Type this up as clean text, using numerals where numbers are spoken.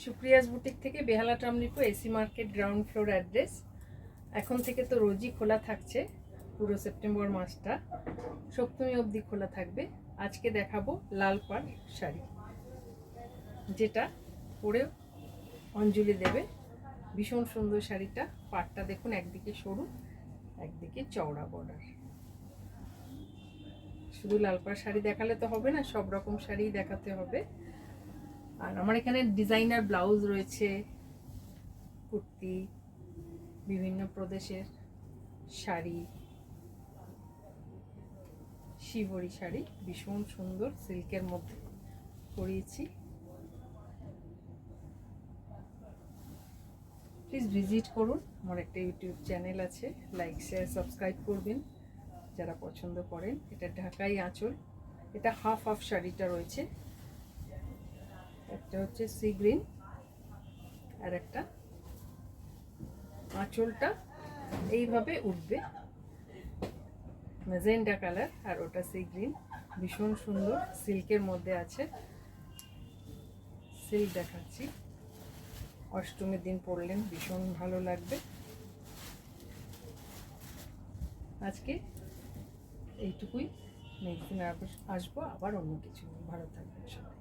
Supriya's boutique থেকে বেহালা টামলিপো AC market ground floor address. এখন থেকে তো রোজই খোলা থাকছে, পুরো সেপ্টেম্বর মাসটা সপ্তমী অবধি খোলা থাকবে। আজকে দেখাবো লাল পাড় শাড়ি, যেটা পরে অঞ্জলি দেবে। ভীষণ সুন্দর শাড়িটা। পাড়টা দেখুন, একদিকে সরু একদিকে চওড়া বর্ডার। শুধু লাল পাড় শাড়ি দেখালে তো হবে না, সব রকম শাড়ি দেখাতে হবে। আর আমার এখানে ডিজাইনার ব্লাউজ রয়েছে, কুর্তি, বিভিন্ন প্রদেশের শাড়ি, শিবরি শাড়ি ভীষণ সুন্দর সিল্কের মধ্যে করিয়েছি। প্লিজ ভিজিট করুন। আমার একটা ইউটিউব চ্যানেল আছে, লাইক শেয়ার সাবস্ক্রাইব করবেন যারা পছন্দ করেন। এটা ঢাকাই আঁচল, এটা হাফ হাফ শাড়িটা রয়েছে। একটা হচ্ছে সি গ্রিন আর একটা আঁচলটা এইভাবে উঠবে, ম্যাজেন্টা কালার, আর ওটা সি গ্রিন। ভীষণ সুন্দর সিল্কের মধ্যে আছে। সিল্ক দেখাচ্ছি, অষ্টমীর দিন পরলেন ভীষণ ভালো লাগবে। আজকে এইটুকুই, নেক্সট দিন আসবো আবার অন্য কিছু। ভালো থাকবেন সবাই।